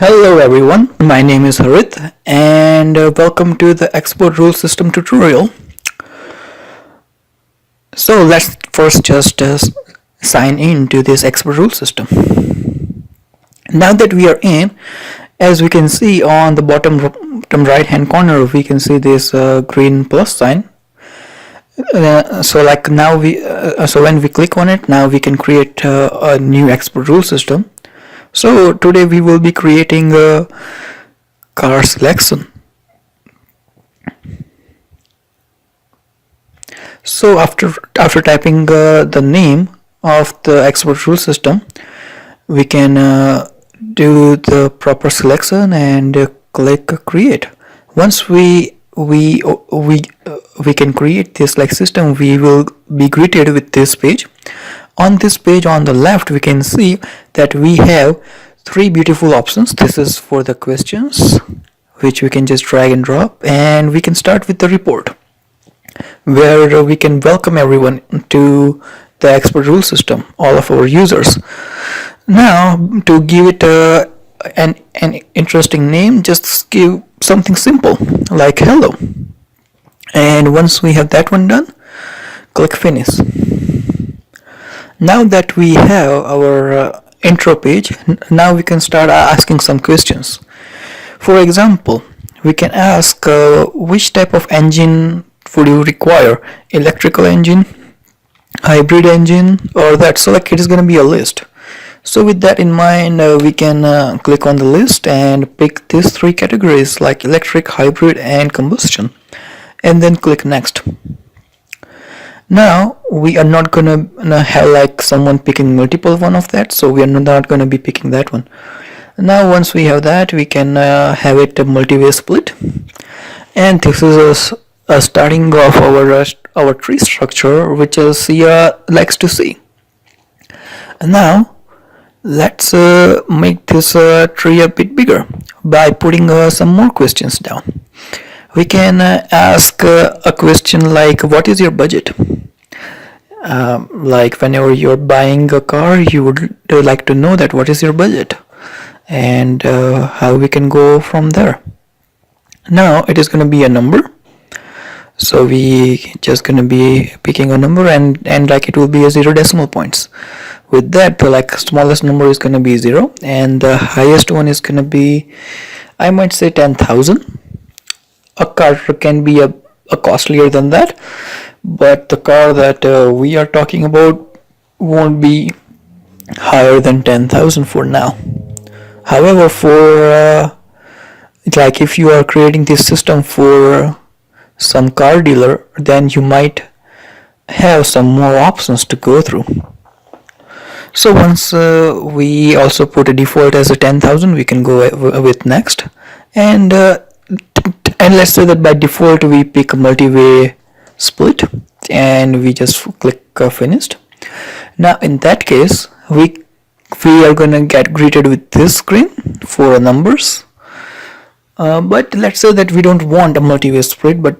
Hello everyone, my name is Harith and welcome to the XpertRule system tutorial. So let's first just sign in to this XpertRule system. Now that we are in, as we can see on the bottom right hand corner, we can see this green plus sign. So when we click on it, now we can create a new XpertRule system. So today we will be creating a car selection. So after typing the name of the XpertRule system, we can do the proper selection and click create. Once we can create this system, we will be greeted with this page. On this page on the left, we can see that we have three beautiful options. This is for the questions, which we can just drag and drop, and we can start with the report, where we can welcome everyone to the XpertRule system, all of our users. Now, to give it an interesting name, just give something simple like hello. And once we have that one done, click finish. Now that we have our intro page, now we can start asking some questions. For example, we can ask which type of engine would you require? Electrical engine, hybrid engine, or that. So it is going to be a list. So with that in mind, we can click on the list and pick these three categories like electric, hybrid, and combustion, and then click next. Now we are not gonna have someone picking multiple one of that, so we are not gonna be picking that one. Now once we have that, we can have it a multi-way split, and this is a starting of our tree structure, which Sia likes to see. Now let's make this tree a bit bigger by putting some more questions down. We can ask a question like, what is your budget? Like whenever you're buying a car, you would like to know that what is your budget, and how we can go from there. Now it is going to be a number, so we just going to be picking a number, and it will be a 0 decimal points. With that, the smallest number is going to be 0, and the highest one is going to be, I might say, 10,000. A car can be a costlier than that, but the car that we are talking about won't be higher than 10,000 for now. However, for if you are creating this system for some car dealer, then you might have some more options to go through. So once we also put a default as a 10,000, we can go with next, and let's say that by default we pick a multi-way split, and we just click finished. Now in that case, we are gonna get greeted with this screen for numbers, but let's say that we don't want a multi-way split, but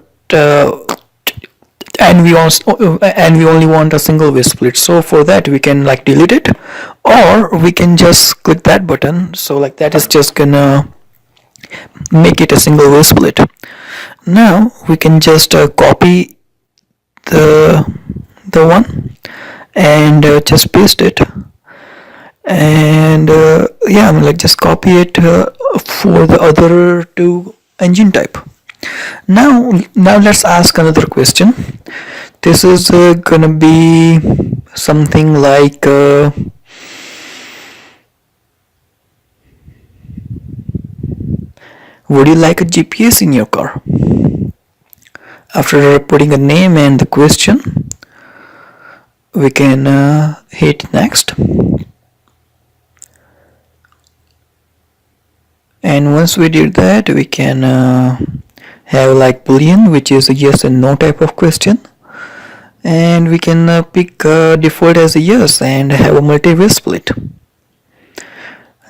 and we only want a single way split. So for that, we can delete it, or we can just click that button. So that is just gonna make it a single way split. Now we can just copy the one and just paste it, and just copy it for the other two engine type. Now let's ask another question. This is gonna be something like would you like a GPS in your car? After putting a name and the question, we can hit next. And once we did that, we can have Boolean, which is a yes and no type of question. And we can pick default as a yes and have a multi-way split.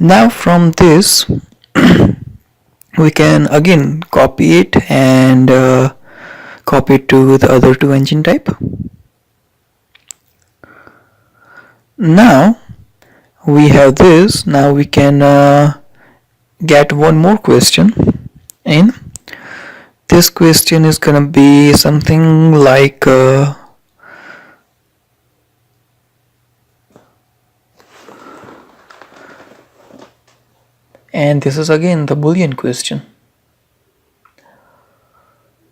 Now from this, we can again copy it and copy it to the other two engine type. Now we have this. Now we can get one more question in. This question is gonna be something like and this is again the Boolean question.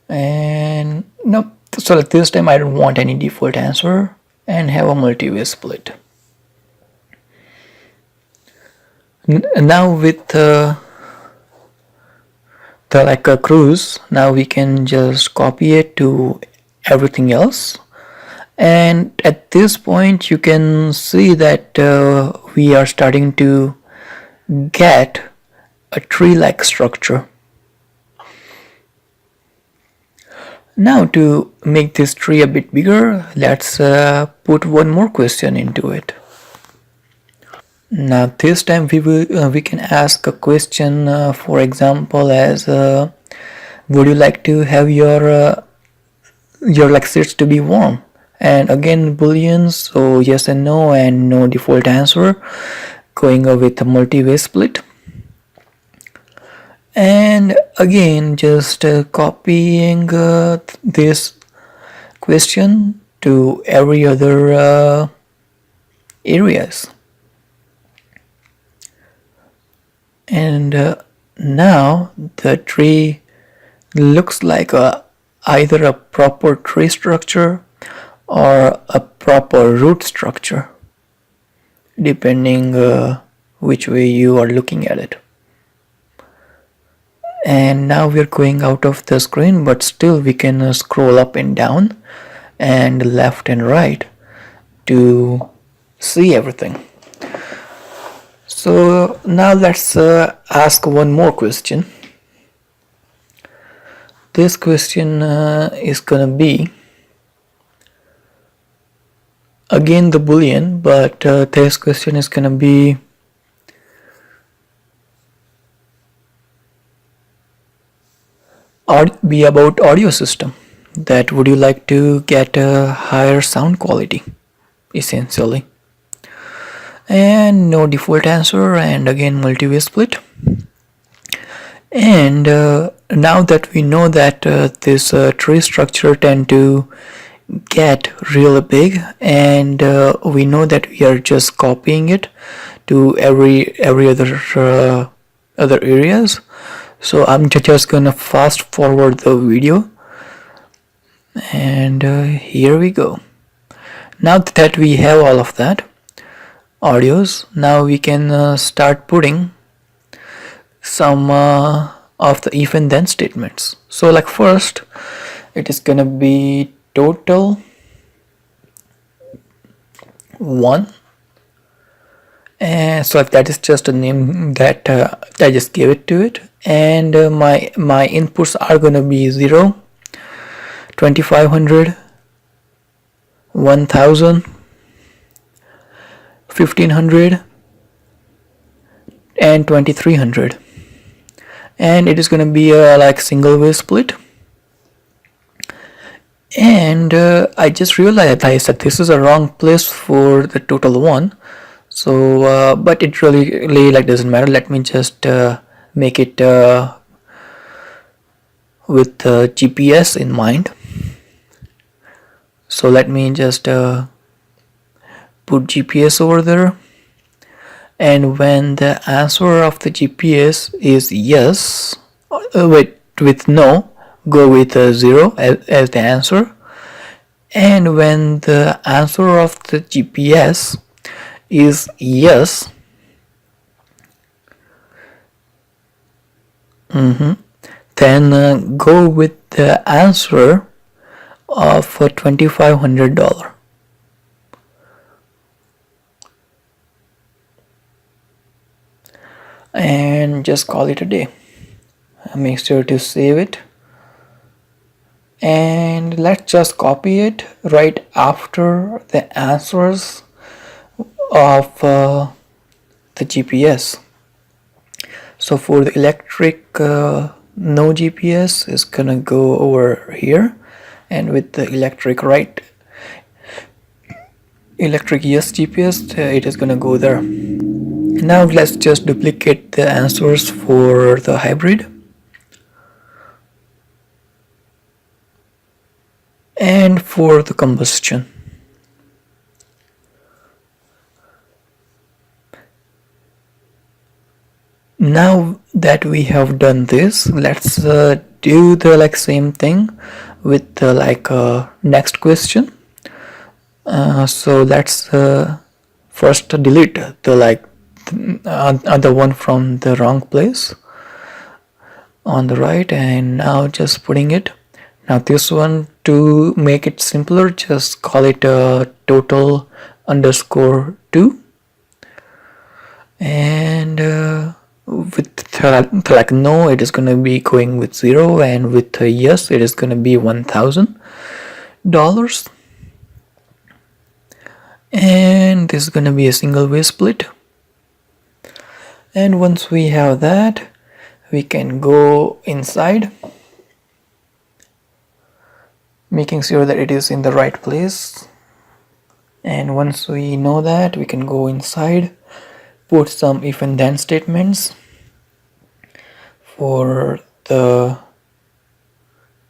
And nope, so this time I don't want any default answer and have a multi-way split. Now with the like a cruise, now we can just copy it to everything else, and at this point you can see that we are starting to get a tree-like structure. Now to make this tree a bit bigger, let's put one more question into it. Now this time we can ask a question, for example, as would you like to have your like seats to be warm? And again booleans, so yes and no default answer, going with a multi-way split. And again just copying this question to every other areas. And now the tree looks like either a proper tree structure or a proper root structure, depending which way you are looking at it. And now we are going out of the screen, but still we can scroll up and down and left and right to see everything. So now let's ask one more question. This question is gonna be again the Boolean, but this question is gonna be about audio system. That would you like to get a higher sound quality, essentially. And no default answer, and again multi-way split. And now that we know that this tree structure tend to get really big, and we know that we are just copying it to every other areas, so I'm just gonna fast forward the video, and here we go. Now that we have all of that audios, now we can start putting some of the if and then statements. So like first it is gonna be total 1, and so that is just a name that I just gave it to it. And my inputs are gonna be 0, 2500, 1000, 1500 and 2300, and it is going to be a like single way split. And I just realized that this is a wrong place for the total 1, so but it really like doesn't matter. Let me just make it with GPS in mind. So let me just put GPS over there, and when the answer of the GPS is yes, with no, go with 0 as the answer. And when the answer of the GPS is yes, then go with the answer of $2,500. And just call it a day. Make sure to save it, and let's just copy it right after the answers of the GPS. So for the electric no GPS is gonna go over here, and with the electric yes GPS it is gonna go there. Now let's just duplicate the answers for the hybrid and for the combustion. Now that we have done this, let's do the same thing with the next question. So let's first delete the other one from the wrong place on the right, and now just putting it. Now this one, to make it simpler, just call it total underscore 2, and with no, it is going to be going with 0, and with yes, it is going to be $1,000, and this is going to be a single way split. And once we have that, we can go inside, making sure that it is in the right place. And once we know that, we can go inside, put some if and then statements for the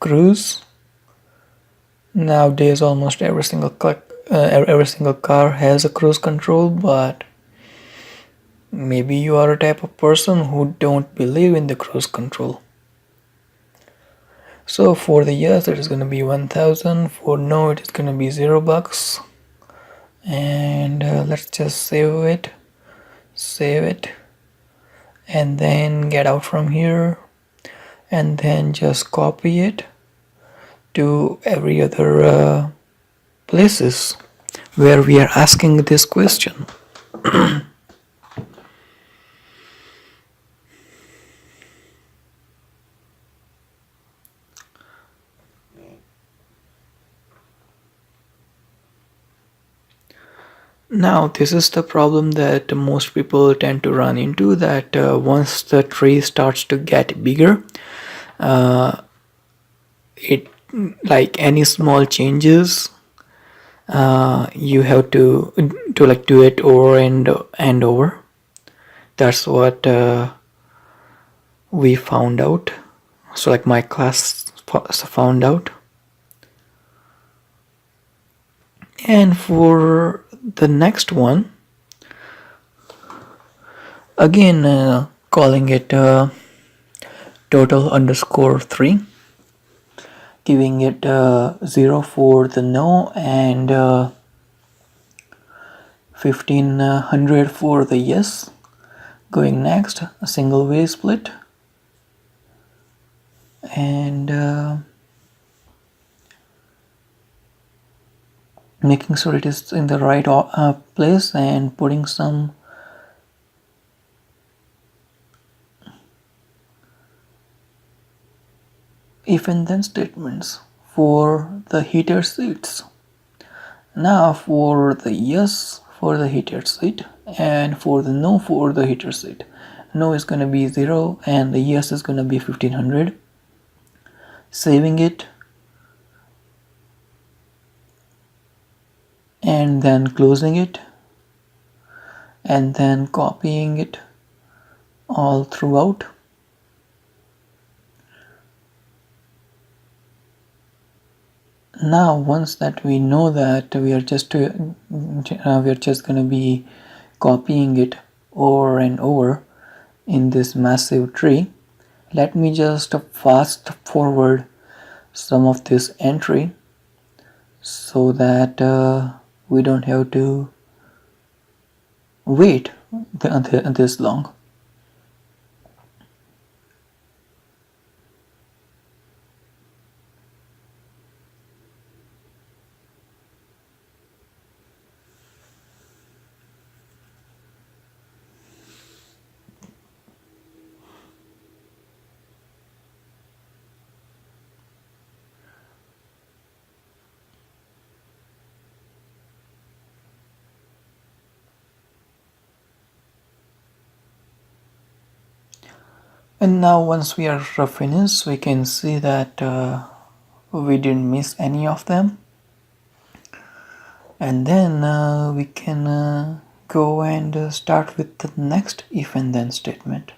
cruise. Nowadays almost every single car has a cruise control, but maybe you are a type of person who don't believe in the cruise control. So for the yes, it is going to be 1,000. For no, it is going to be $0. And let's just save it, and then get out from here, and then just copy it to every other places where we are asking this question. Now this is the problem that most people tend to run into, that once the tree starts to get bigger, it like any small changes, you have to do it over and over. That's what we found out. So my class found out. And for the next one, again calling it total underscore 3, giving it 0 for the no, and 1500 for the yes. Going next, a single way split, and making sure it is in the right place, and putting some if and then statements for the heated seats. Now for the yes for the heated seat, and for the no for the heated seat. No is going to be 0, and the yes is going to be 1500. Saving it, and then closing it, and then copying it all throughout. Now once that we know that we are just going to be copying it over and over in this massive tree, let me just fast forward some of this entry so that we don't have to wait this long. And now once we are finished, we can see that we didn't miss any of them. And then we can go and start with the next if and then statement.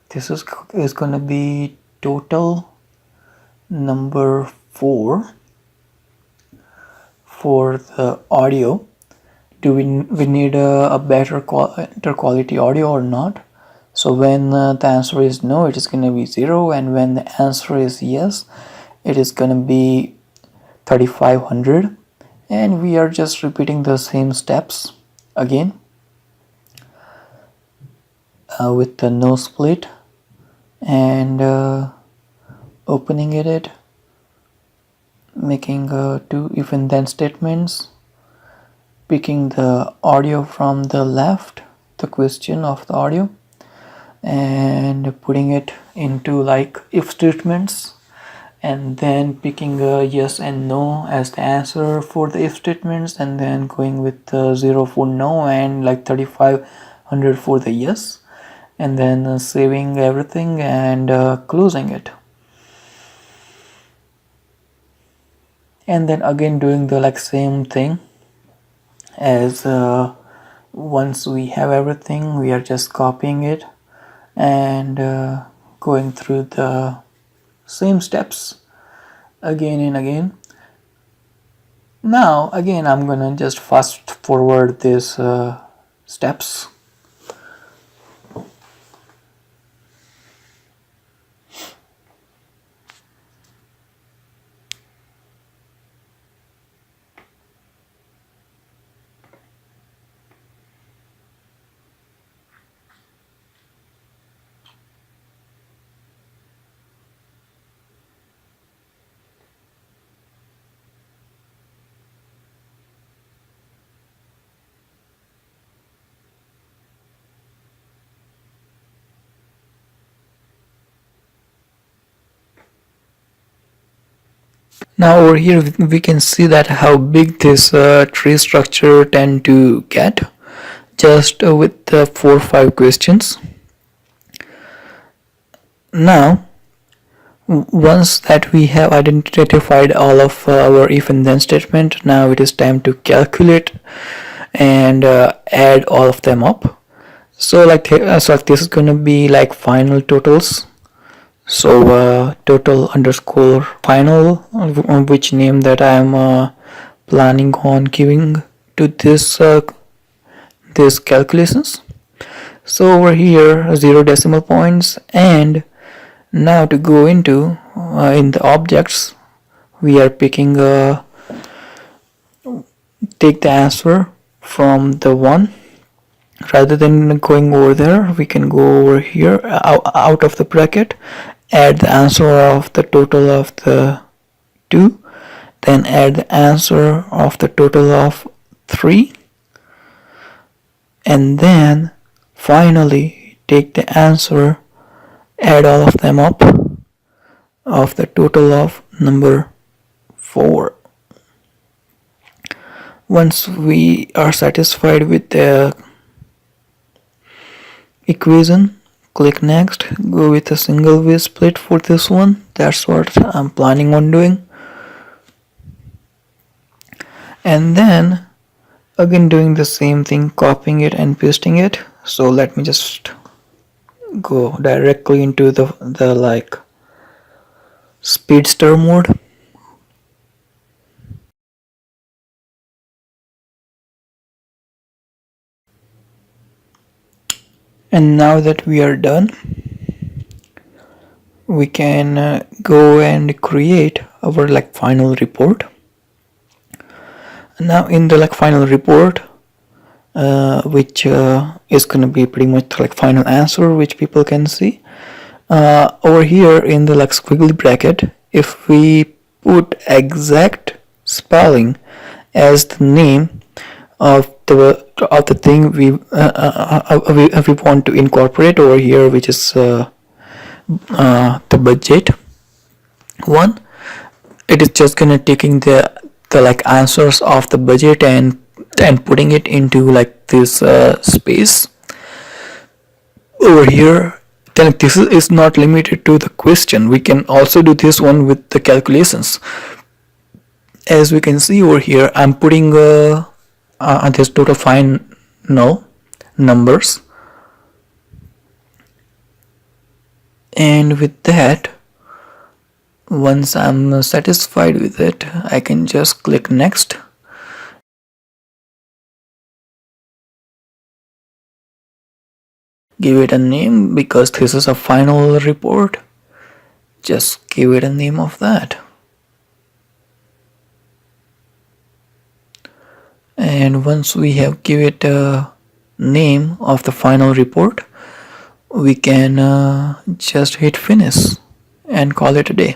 This is going to be total number 4 for the audio. Do we need a better quality audio or not? So when the answer is no, it is going to be 0, and when the answer is yes, it is going to be 3500. And we are just repeating the same steps again with the no split, and opening it, making 2 if and then statements, picking the audio from the left, the question of the audio, and putting it into like if statements, and then picking a yes and no as the answer for the if statements, and then going with 0 for no and like 3500 for the yes, and then saving everything and closing it, and then again doing the like same thing as once we have everything, we are just copying it and going through the same steps again and again. Now again I'm gonna just fast forward these steps. Now over here we can see that how big this tree structure tend to get just with the 4 or 5 questions. Now once that we have identified all of our if and then statement, now it is time to calculate and add all of them up. So like so this is going to be like final totals. So total underscore final, which name that I am planning on giving to this this calculations. So over here 0 decimal points, and now to go into in the objects, we are picking take the answer from the 1. Rather than going over there, we can go over here out of the bracket, add the answer of the total of the 2, then add the answer of the total of 3, and then finally take the answer, add all of them up of the total of number 4. Once we are satisfied with the equation, click next, go with a single way split for this one. That's what I'm planning on doing. And then again doing the same thing, copying it and pasting it. So let me just go directly into the like speedster mode. And now that we are done, we can go and create our like final report. Now in the like final report, which is going to be pretty much like final answer, which people can see over here in the like squiggly bracket, if we put exact spelling as the name of the thing we want to incorporate over here, which is the budget one, it is just gonna taking the like answers of the budget and putting it into like this space over here. Then this is not limited to the question, we can also do this one with the calculations. As we can see over here, I'm putting this total fine null numbers, and with that, once I'm satisfied with it, I can just click next. Give it a name because this is a final report. Just give it a name of that. And once we have give it a name of the final report, we can just hit finish and call it a day.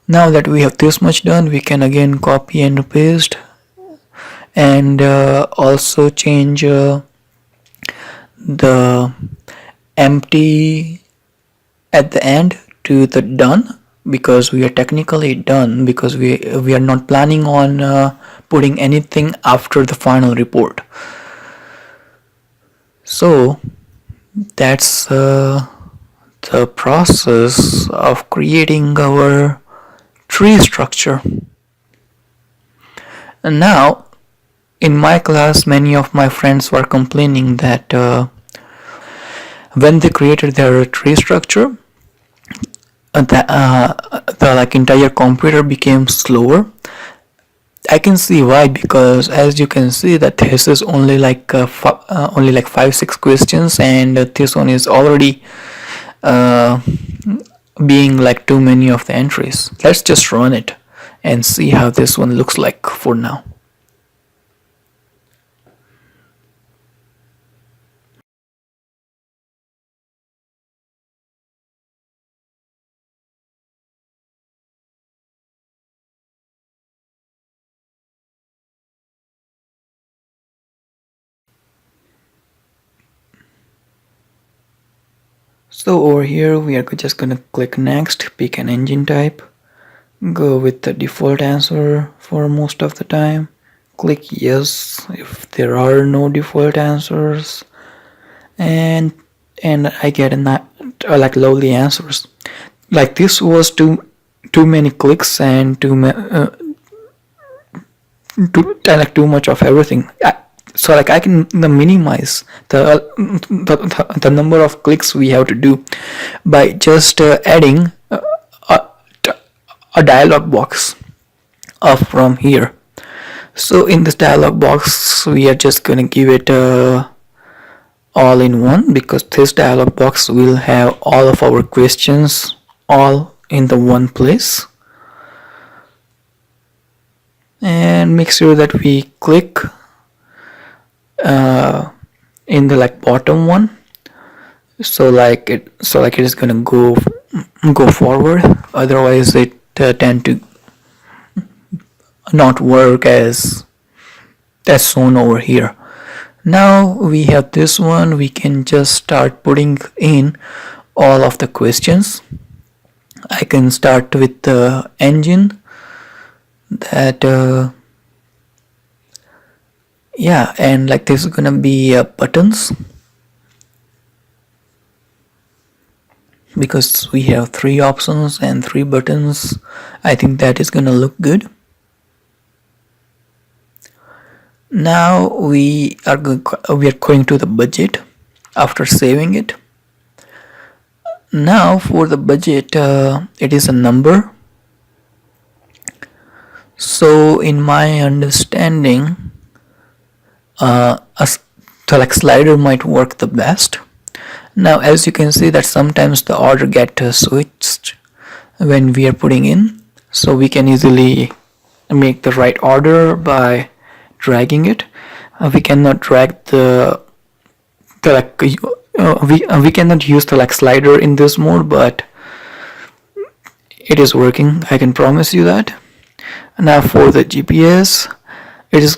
Now that we have this much done, we can again copy and paste, and also change the empty at the end to the done, because we are technically done, because we are not planning on putting anything after the final report. So that's the process of creating our tree structure. And now in my class, many of my friends were complaining that when they created their tree structure, the entire computer became slower. I can see why, because as you can see that this is only like 5-6 questions, and this one is already being like too many of the entries. Let's just run it and see how this one looks like for now. So over here we are just gonna click next, pick an engine type, go with the default answer for most of the time, click yes if there are no default answers, and I get like lovely answers. Like this was too many clicks and too much of everything. So like I can minimize the number of clicks we have to do by just adding a dialog box up from here. So in this dialog box we are just gonna give it all in one, because this dialog box will have all of our questions all in the one place. And make sure that we click in the bottom one, so it is gonna go forward. Otherwise it tend to not work as shown over here. Now we have this one, we can just start putting in all of the questions. I can start with the engine, that yeah, and like this is gonna be buttons, because we have 3 options and 3 buttons. I think that is gonna look good. Now we are going to the budget after saving it. Now for the budget, it is a number. So in my understanding, a slider might work the best. Now as you can see that sometimes the order gets switched when we are putting in, so we can easily make the right order by dragging it. We cannot drag we cannot use the slider in this mode, but it is working, I can promise you that. Now for the GPS, it is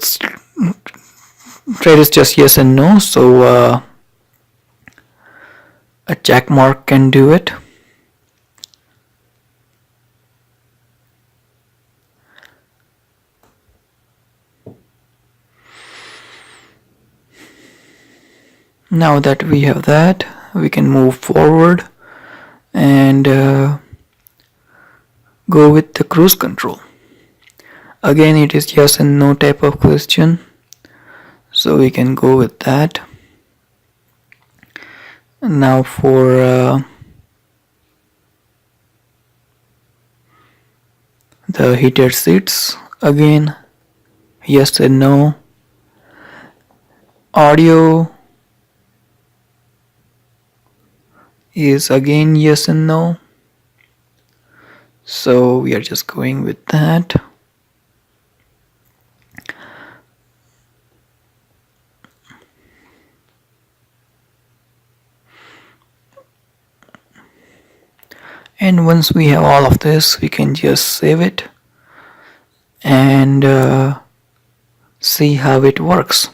just yes and no, so a check mark can do it. Now that we have that, we can move forward and go with the cruise control. Again, it is yes and no type of question, so we can go with that. Now for the heated seats, again yes and no. Audio is again yes and no, so we are just going with that. And once we have all of this, we can just save it and see how it works.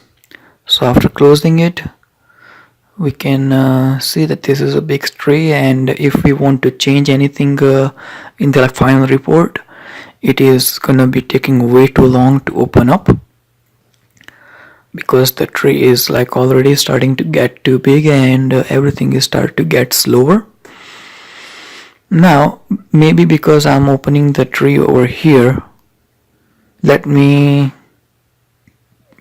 So after closing it, we can see that this is a big tree, and if we want to change anything in the final report, it is gonna be taking way too long to open up, because the tree is like already starting to get too big and everything is start to get slower. Now maybe because I'm opening the tree over here, let me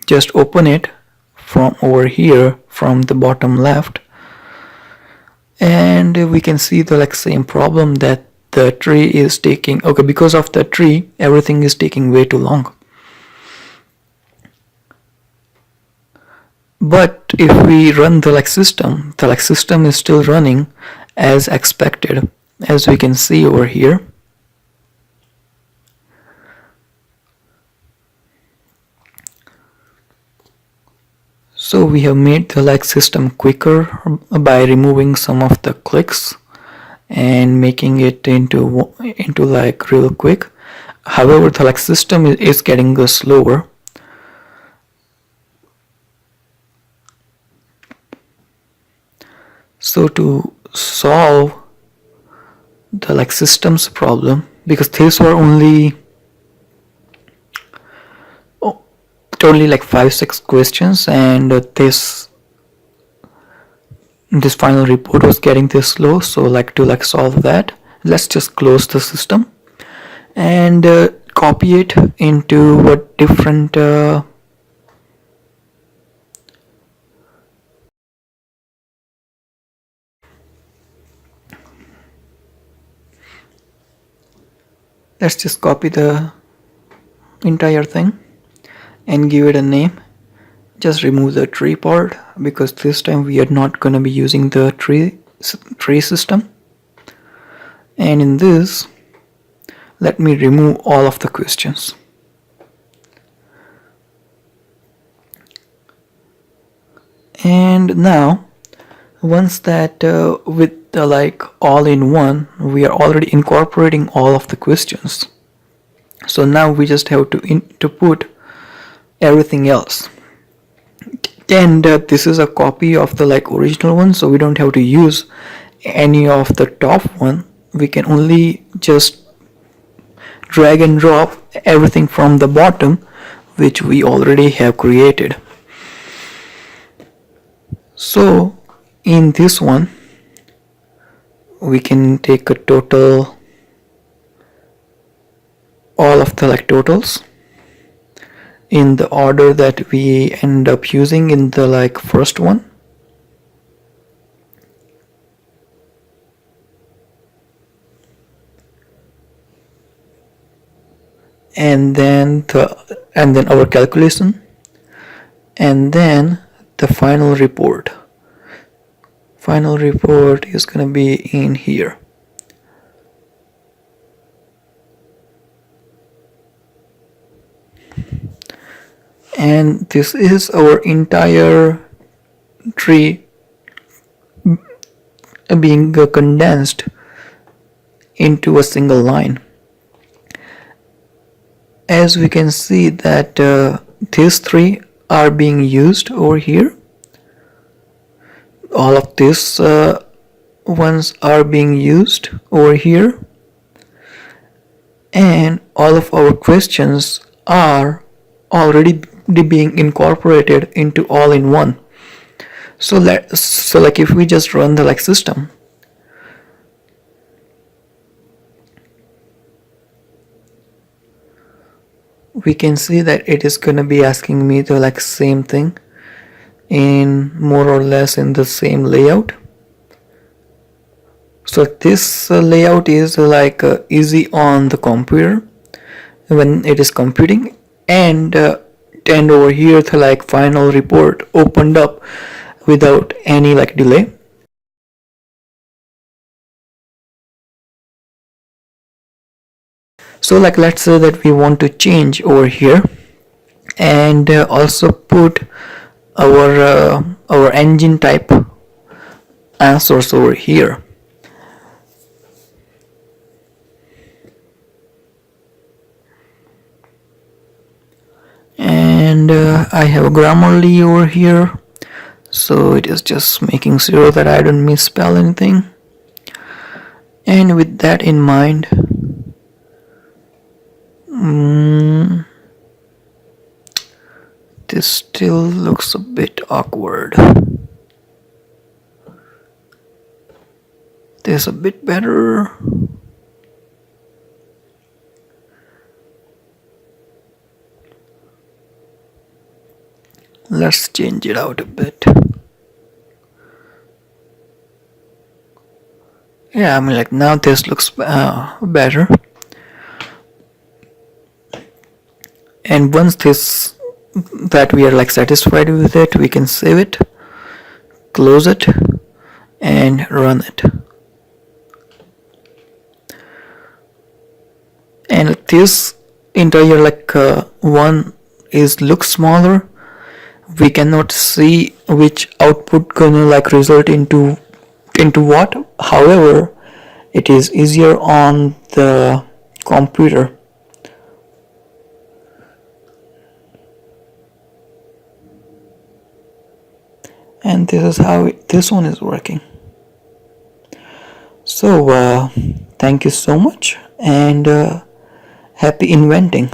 just open it from over here from the bottom left, and we can see the same problem that the tree is taking. Okay, because of the tree everything is taking way too long. But if we run the system, the system is still running as expected, as we can see over here. So we have made the system quicker by removing some of the clicks and making it into real quick. However, the system is getting slower. So to solve the systems problem, because these were only totally 5-6 questions, and this final report was getting this slow, so to solve that, let's just close the system and copy it into what different let's just copy the entire thing and give it a name. Just remove the tree part, because this time we are not going to be using the tree system. And in this, let me remove all of the questions. And now once that with the all-in-one, we are already incorporating all of the questions. So now we just have to put everything else. And this is a copy of the original one, so we don't have to use any of the top one. We can only just drag and drop everything from the bottom, which we already have created. So in this one, we can take a total, all of the totals in the order that we end up using in the first one. And then our calculation, and then the final report. Final report is going to be in here. And this is our entire tree being condensed into a single line. As we can see that these three are being used over here. All of these ones are being used over here, and all of our questions are already being incorporated into all-in-one. So if we just run the system, we can see that it is gonna be asking me the like same thing in more or less in the same layout. So this layout is easy on the computer when it is computing, and over here the like final report opened up without any like delay. So like let's say that we want to change over here and also put our engine type answers over here. And I have a Grammarly over here, so it is just making sure that I don't misspell anything. And with that in mind, this still looks a bit awkward. This a bit better. Let's change it out a bit. Yeah, I mean like now this looks better. And once this that we are like satisfied with it, we can save it, close it, and run it. And this entire like one is looks smaller. We cannot see which output gonna like result into what. However, it is easier on the computer. And this is how this one is working. So thank you so much, and happy inventing.